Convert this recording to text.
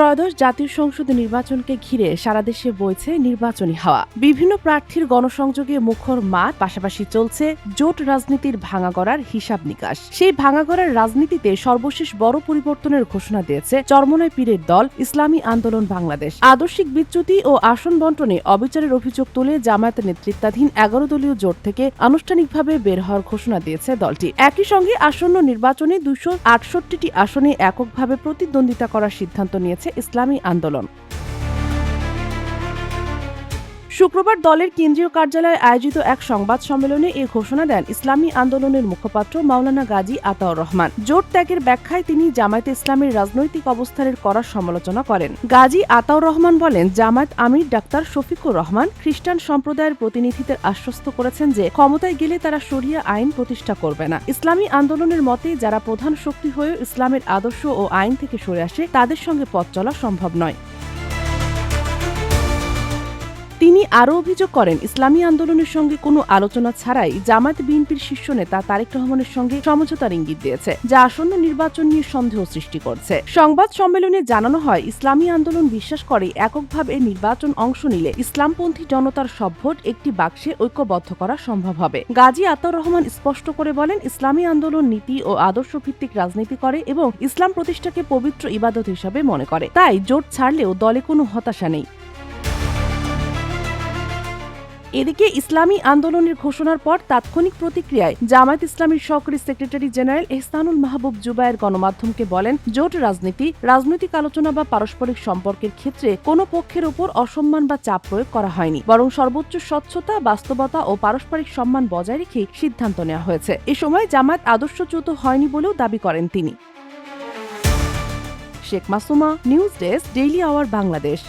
ত্রয়োদশ জাতীয় সংসদ নির্বাচনকে ঘিরে সারা দেশে বইছে নির্বাচনী হাওয়া। বিভিন্ন প্রার্থীর গণসংযোগে মুখর মাঠ, পাশাপাশি চলছে জোট রাজনীতির ভাঙাগড়ার হিসাব নিকাশ। সেই ভাঙাগড়ার রাজনীতিতে সর্বশেষ বড় পরিবর্তনের ঘোষণা দিয়েছে চরমোনাই পীরের দল ইসলামী আন্দোলন বাংলাদেশ। আদর্শিক বিচ্যুতি ও আসন বণ্টনে অবিচারের অভিযোগ তুলে জামায়াতের নেতৃত্বাধীন 11 দলীয় জোট থেকে আনুষ্ঠানিকভাবে বের হওয়ার ঘোষণা দিয়েছে দলটি। একই সঙ্গে আসন্ন নির্বাচনে 268টি আসনে এককভাবে প্রতিদ্বন্দ্বিতা করার সিদ্ধান্ত নিয়েছে ইসলামী আন্দোলন। শুক্রবার দলের কেন্দ্রীয় কার্যালয়ে আয়োজিত এক সংবাদ সম্মেলনে এ ঘোষণা দেন ইসলামী আন্দোলনের মুখপাত্র মাওলানা গাজী আতাউর রহমান। জোট ত্যাগের ব্যাখ্যায় তিনি জামায়াতে ইসলামের রাজনৈতিক অবস্থানের কড়া সমালোচনা করেন। গাজী আতাউর রহমান বলেন, জামায়াত আমির ডাক্তার শফিকুর রহমান খ্রিস্টান সম্প্রদায়ের প্রতিনিধিদের আশ্বস্ত করেছেন যে ক্ষমতায় গেলে তারা শরিয়া আইন প্রতিষ্ঠা করবে না। ইসলামী আন্দোলনের মতে যারা প্রধান শক্তি হয়েও ইসলামের আদর্শ ও আইন থেকে সরে আসে তাদের সঙ্গে পথ চলা সম্ভব নয়। তিনি আরও অভিযোগ করেন, ইসলামী আন্দোলনের সঙ্গে কোনো আলোচনা ছাড়াই জামায়াত বিএনপির শীর্ষ নেতা তারেক রহমানের সঙ্গে সমঝোতার ইঙ্গিত দিয়েছে, যা আসন্ন নির্বাচন নিয়ে সন্দেহ সৃষ্টি করছে। সংবাদ সম্মেলনে জানানো হয়, ইসলামী আন্দোলন বিশ্বাস করে এককভাবে নির্বাচন অংশ নিলে ইসলামপন্থী জনতার সব ভোট একটি বাক্সে ঐক্যবদ্ধ করা সম্ভব হবে। গাজী আতাউর রহমান স্পষ্ট করে বলেন, ইসলামী আন্দোলন নীতি ও আদর্শ ভিত্তিক রাজনীতি করে এবং ইসলাম প্রতিষ্ঠাকে পবিত্র ইবাদত হিসাবে মনে করে। তাই জোট ছাড়লেও দলে কোনো হতাশা নেই। এদিকে ইসলামী আন্দোলনের ঘোষণার পর তাৎক্ষণিক প্রতিক্রিয়ায় জামায়াত ইসলামীর সহকারী সেক্রেটারি জেনারেল এহসানুল মাহবুব জুবায়ের গণমাধ্যমকে বলেন, জোট রাজনীতি, রাজনৈতিক আলোচনা বা পারস্পরিক সম্পর্কের ক্ষেত্রে কোনো পক্ষের ওপর অসম্মান বা চাপ প্রয়োগ করা হয়নি, বরং সর্বোচ্চ স্বচ্ছতা, বাস্তবতা ও পারস্পরিক সম্মান বজায় রেখে সিদ্ধান্ত নেওয়া হয়েছে। এ সময় জামায়াত আদর্শচ্যুত হয়নি বলেও দাবি করেন তিনি। Sheikh Masuma, news desk, daily our Bangladesh.